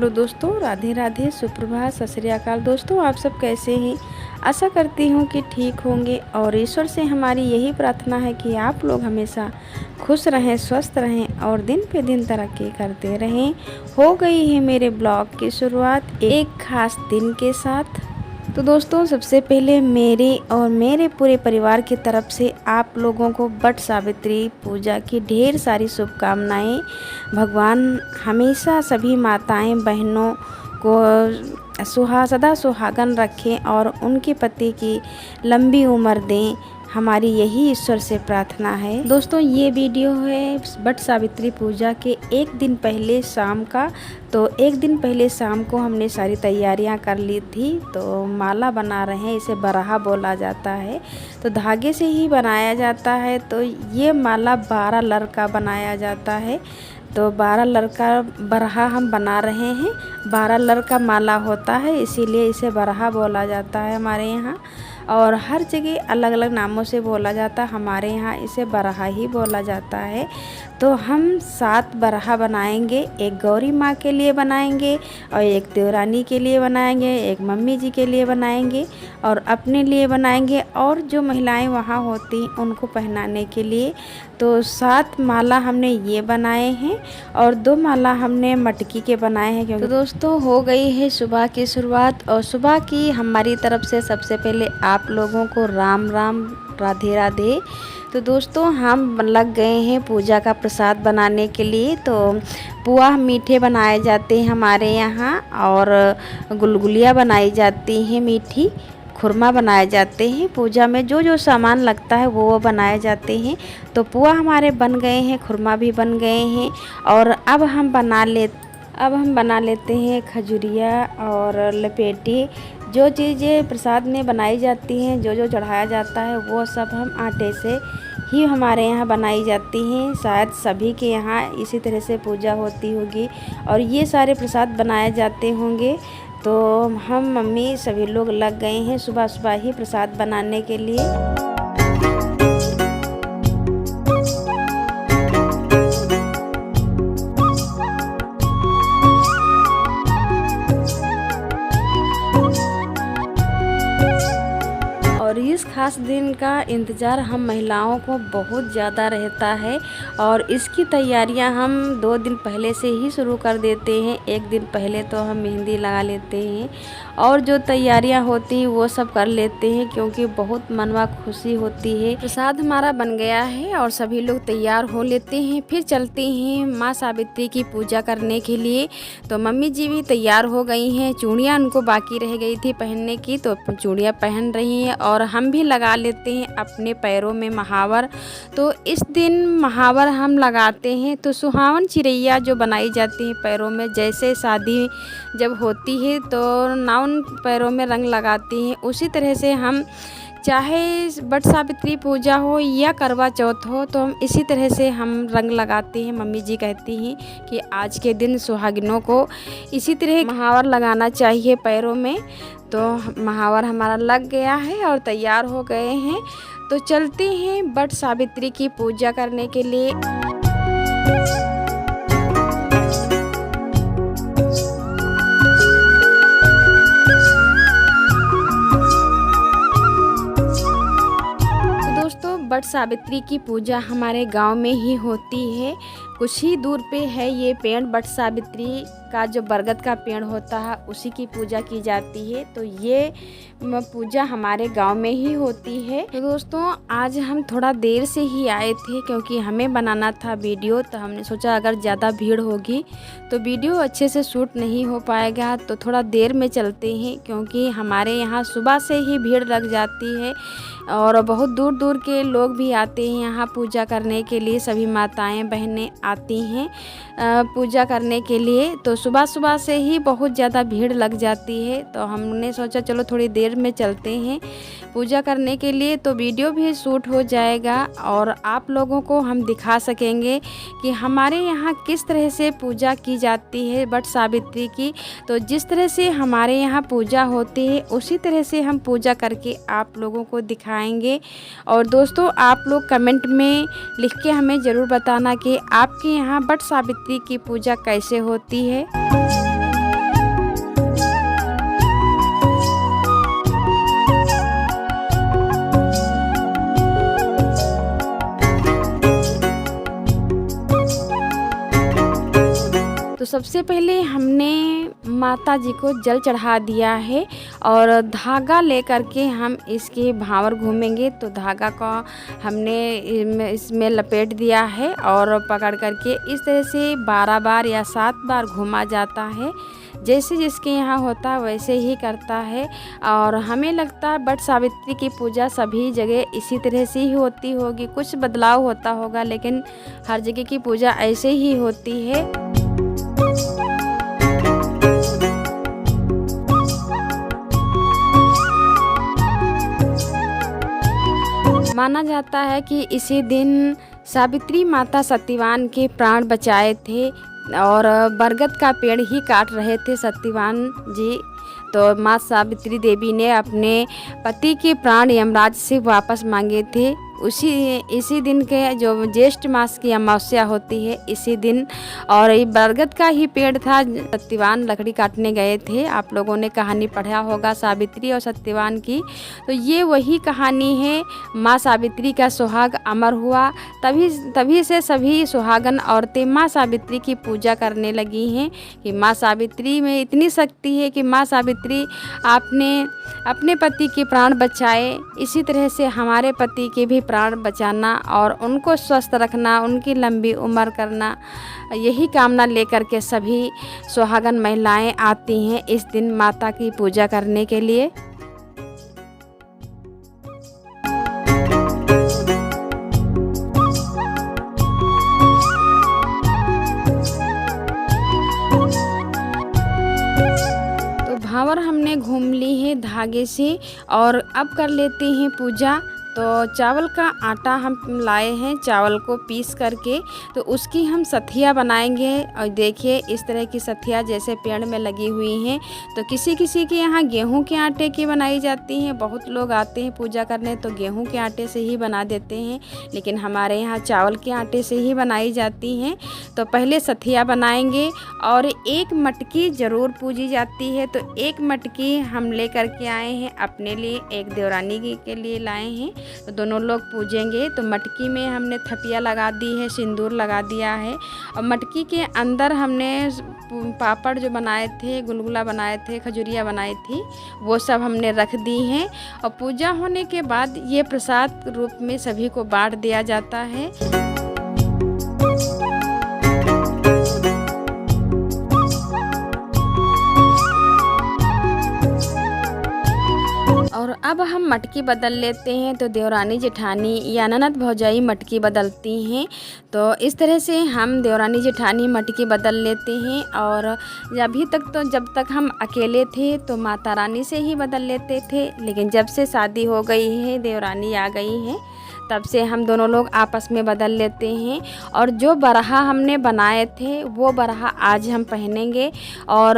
Hello दोस्तों, राधे राधे, सुप्रभात, सत श्री अकाल। दोस्तों आप सब कैसे हैं? आशा करती हूँ कि ठीक होंगे और ईश्वर से हमारी यही प्रार्थना है कि आप लोग हमेशा खुश रहें, स्वस्थ रहें और दिन पे दिन तरक्की करते रहें। हो गई है मेरे ब्लॉग की शुरुआत एक खास दिन के साथ। तो दोस्तों सबसे पहले मेरे और मेरे पूरे परिवार की तरफ से आप लोगों को वट सावित्री पूजा की ढेर सारी शुभकामनाएं। भगवान हमेशा सभी माताएं बहनों को सदा सुहागन रखें और उनके पति की लंबी उम्र दें, हमारी यही ईश्वर से प्रार्थना है। दोस्तों ये वीडियो है वट सावित्री पूजा के एक दिन पहले शाम का। तो एक दिन पहले शाम को हमने सारी तैयारियां कर ली थी। तो माला बना रहे हैं, इसे बरहा बोला जाता है, तो धागे से ही बनाया जाता है। तो ये माला 12 लर का बनाया जाता है। तो 12 लर का बरहा हम बना रहे हैं। 12 लर का माला होता है, इसीलिए इसे बरहा बोला जाता है हमारे यहाँ। और हर जगह अलग अलग नामों से बोला जाता है, हमारे यहाँ इसे बरहा ही बोला जाता है। तो हम 7 बरहा बनाएंगे, एक गौरी माँ के लिए बनाएंगे और एक देवरानी के लिए बनाएंगे, एक मम्मी जी के लिए बनाएंगे और अपने लिए बनाएंगे और जो महिलाएं वहाँ होती उनको पहनाने के लिए। तो 7 माला हमने ये बनाए हैं और 2 माला हमने मटकी के बनाए हैं। क्योंकि तो दोस्तों हो गई है सुबह की शुरुआत और सुबह की हमारी तरफ से सबसे पहले आप लोगों को राम राम, राधे राधे। तो दोस्तों हम लग गए हैं पूजा का प्रसाद बनाने के लिए। तो पुआ मीठे बनाए जाते हैं हमारे यहाँ और गुलगुलियाँ बनाई जाती हैं, मीठी खुरमा बनाए जाते हैं। पूजा में जो जो सामान लगता है वो बनाए जाते हैं। तो पुआ हमारे बन गए हैं, खुरमा भी बन गए हैं और अब हम बना लेते हैं खजुरिया और लपेटी। जो चीज़ें प्रसाद में बनाई जाती हैं, जो जो चढ़ाया जाता है, वो सब हम आटे से ही हमारे यहाँ बनाई जाती हैं। शायद सभी के यहाँ इसी तरह से पूजा होती होगी और ये सारे प्रसाद बनाए जाते होंगे। तो हम मम्मी सभी लोग लग गए हैं सुबह सुबह ही प्रसाद बनाने के लिए। और इस खास दिन का इंतज़ार हम महिलाओं को बहुत ज़्यादा रहता है और इसकी तैयारियां हम 2 दिन पहले से ही शुरू कर देते हैं। एक दिन पहले तो हम मेहंदी लगा लेते हैं और जो तैयारियां होती हैं वो सब कर लेते हैं, क्योंकि बहुत मनवा खुशी होती है। प्रसाद हमारा बन गया है और सभी लोग तैयार हो लेते हैं, फिर चलते हैं माँ सावित्री की पूजा करने के लिए। तो मम्मी जी भी तैयार हो गई हैं, चूड़ियाँ उनको बाकी रह गई थी पहनने की, तो चूड़ियाँ पहन रही हैं और हम भी लगा लेते हैं अपने पैरों में महावर। तो इस दिन महावर हम लगाते हैं। तो सुहावन चिरैया जो बनाई जाती है पैरों में, जैसे शादी जब होती है तो नाउन पैरों में रंग लगाती हैं, उसी तरह से हम चाहे वट सावित्री पूजा हो या करवा चौथ हो तो हम इसी तरह से हम रंग लगाते हैं। मम्मी जी कहती हैं कि आज के दिन सुहागिनों को इसी तरह महावर लगाना चाहिए पैरों में। तो महावर हमारा लग गया है और तैयार हो गए हैं। तो चलते हैं वट सावित्री की पूजा करने के लिए। वट सावित्री की पूजा हमारे गांव में ही होती है। कुछ ही दूर पे है ये पेड़, वट सावित्री का जो बरगद का पेड़ होता है उसी की पूजा की जाती है। तो ये पूजा हमारे गांव में ही होती है। तो दोस्तों आज हम थोड़ा देर से ही आए थे, क्योंकि हमें बनाना था वीडियो। तो हमने सोचा अगर ज़्यादा भीड़ होगी तो वीडियो अच्छे से शूट नहीं हो पाएगा, तो थोड़ा देर में चलते हैं, क्योंकि हमारे यहाँ सुबह से ही भीड़ लग जाती है और बहुत दूर दूर के लोग भी आते हैं यहाँ पूजा करने के लिए। सभी माताएं बहनें आती हैं पूजा करने के लिए। तो सुबह सुबह से ही बहुत ज़्यादा भीड़ लग जाती है। तो हमने सोचा चलो थोड़ी देर में चलते हैं पूजा करने के लिए, तो वीडियो भी शूट हो जाएगा और आप लोगों को हम दिखा सकेंगे कि हमारे यहाँ किस तरह से पूजा की जाती है वट सावित्री की। तो जिस तरह से हमारे यहाँ पूजा होती है उसी तरह से हम पूजा करके आप लोगों को दिखाएंगे। और दोस्तों आप लोग कमेंट में लिख के हमें ज़रूर बताना कि आपके यहाँ वट सावित्री की पूजा कैसे होती है। सबसे पहले हमने माता जी को जल चढ़ा दिया है और धागा लेकर के हम इसके भांवर घूमेंगे। तो धागा को हमने इसमें लपेट दिया है और पकड़ करके इस तरह से 12 बार या 7 बार घुमा जाता है। जैसे जिसके यहाँ होता है वैसे ही करता है। और हमें लगता है बट सावित्री की पूजा सभी जगह इसी तरह से ही होती होगी, कुछ बदलाव होता होगा लेकिन हर जगह की पूजा ऐसे ही होती है। माना जाता है कि इसी दिन सावित्री माता सत्यवान के प्राण बचाए थे और बरगद का पेड़ ही काट रहे थे सत्यवान जी। तो माँ सावित्री देवी ने अपने पति के प्राण यमराज से वापस मांगे थे। इसी दिन के जो ज्येष्ठ मास की अमावस्या होती है इसी दिन, और ये बरगद का ही पेड़ था। सत्यवान लकड़ी काटने गए थे, आप लोगों ने कहानी पढ़ा होगा सावित्री और सत्यवान की। तो ये वही कहानी है, माँ सावित्री का सुहाग अमर हुआ। तभी से सभी सुहागन औरतें माँ सावित्री की पूजा करने लगी हैं कि माँ सावित्री में इतनी शक्ति है कि माँ सावित्री आपने अपने पति के प्राण बचाए, इसी तरह से हमारे पति के भी प्राण बचाना और उनको स्वस्थ रखना, उनकी लंबी उम्र करना, यही कामना लेकर के सभी सुहागन महिलाएं आती हैं इस दिन माता की पूजा करने के लिए। भांवर हमने घूम ली है धागे से और अब कर लेते हैं पूजा। तो चावल का आटा हम लाए हैं, चावल को पीस करके तो उसकी हम सथिया बनाएंगे। और देखिए इस तरह की सथिया जैसे पेड़ में लगी हुई हैं। तो किसी किसी के यहाँ गेहूं के आटे की बनाई जाती हैं, बहुत लोग आते हैं पूजा करने तो गेहूं के आटे से ही बना देते हैं, लेकिन हमारे यहाँ चावल के आटे से ही बनाई जाती हैं। तो पहले सथिया बनाएंगे और एक मटकी ज़रूर पूजी जाती है। तो एक मटकी हम ले करके आए हैं अपने लिए, एक देवरानी के लिए लाए हैं, तो दोनों लोग पूजेंगे। तो मटकी में हमने थपिया लगा दी है, सिंदूर लगा दिया है और मटकी के अंदर हमने पापड़ जो बनाए थे, गुलगुला बनाए थे, खजुरिया बनाई थी, वो सब हमने रख दी हैं। और पूजा होने के बाद ये प्रसाद रूप में सभी को बांट दिया जाता है। और अब हम मटकी बदल लेते हैं। तो देवरानी जेठानी या ननद भौजाई मटकी बदलती हैं। तो इस तरह से हम देवरानी जेठानी मटकी बदल लेते हैं। और अभी तक तो जब तक हम अकेले थे तो माता रानी से ही बदल लेते थे, लेकिन जब से शादी हो गई है, देवरानी आ गई है, तब से हम दोनों लोग आपस में बदल लेते हैं। और जो बरहा हमने बनाए थे वो बरहा आज हम पहनेंगे। और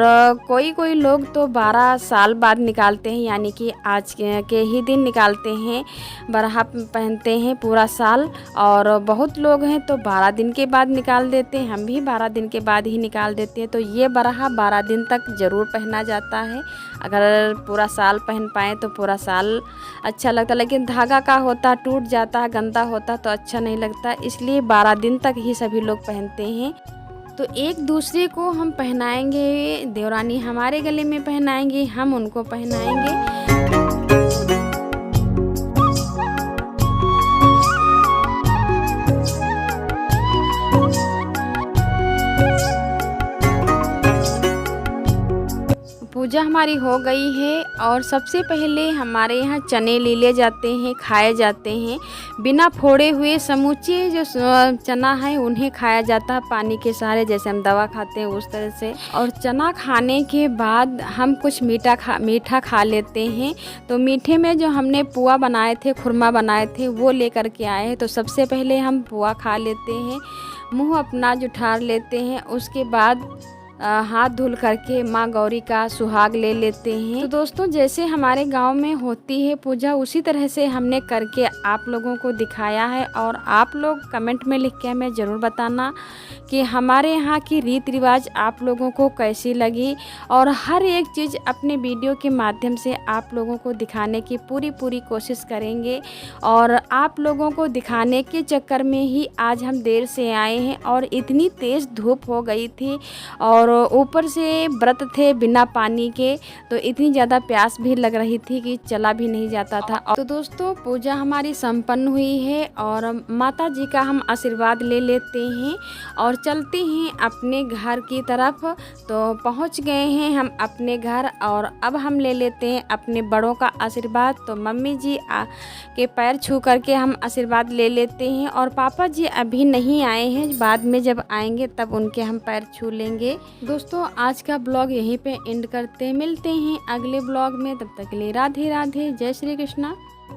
कोई लोग तो 12 साल बाद निकालते हैं, यानी कि आज के ही दिन निकालते हैं, बरहा पहनते हैं पूरा साल। और बहुत लोग हैं तो 12 दिन के बाद निकाल देते हैं, हम भी 12 दिन के बाद ही निकाल देते हैं। तो ये बरहा 12 दिन तक ज़रूर पहना जाता है। अगर पूरा साल पहन पाएँ तो पूरा साल अच्छा लगता, लेकिन धागा का होता टूट जाता, गंदा होता तो अच्छा नहीं लगता, इसलिए 12 दिन तक ही सभी लोग पहनते हैं। तो एक दूसरे को हम पहनाएंगे, देवरानी हमारे गले में पहनाएंगे, हम उनको पहनाएंगे। पूजा हमारी हो गई है और सबसे पहले हमारे यहाँ चने ले लिए जाते हैं, खाए जाते हैं बिना फोड़े हुए। समूचे जो चना है उन्हें खाया जाता है पानी के सहारे, जैसे हम दवा खाते हैं उस तरह से। और चना खाने के बाद हम कुछ मीठा खा लेते हैं। तो मीठे में जो हमने पुआ बनाए थे, खुरमा बनाए थे, वो लेकर के आए हैं। तो सबसे पहले हम पुआ खा लेते हैं, मुँह अपना जुठार लेते हैं। उसके बाद हाथ धुल करके माँ गौरी का सुहाग ले लेते हैं। तो दोस्तों जैसे हमारे गांव में होती है पूजा, उसी तरह से हमने करके आप लोगों को दिखाया है। और आप लोग कमेंट में लिख के हमें ज़रूर बताना कि हमारे यहाँ की रीति रिवाज आप लोगों को कैसी लगी। और हर एक चीज़ अपने वीडियो के माध्यम से आप लोगों को दिखाने की पूरी कोशिश करेंगे। और आप लोगों को दिखाने के चक्कर में ही आज हम देर से आए हैं और इतनी तेज़ धूप हो गई थी और ऊपर से व्रत थे बिना पानी के, तो इतनी ज़्यादा प्यास भी लग रही थी कि चला भी नहीं जाता था। तो दोस्तों पूजा हमारी संपन्न हुई है और माता जी का हम आशीर्वाद ले लेते हैं और चलते हैं अपने घर की तरफ। तो पहुंच गए हैं हम अपने घर और अब हम ले लेते हैं अपने बड़ों का आशीर्वाद। तो मम्मी जी के पैर छू करके हम आशीर्वाद ले लेते हैं और पापा जी अभी नहीं आए हैं, बाद में जब आएंगे तब उनके हम पैर छू लेंगे। दोस्तों आज का ब्लॉग यहीं पे एंड करते हैं, मिलते हैं अगले ब्लॉग में, तब तक के लिए राधे राधे, जय श्री कृष्णा।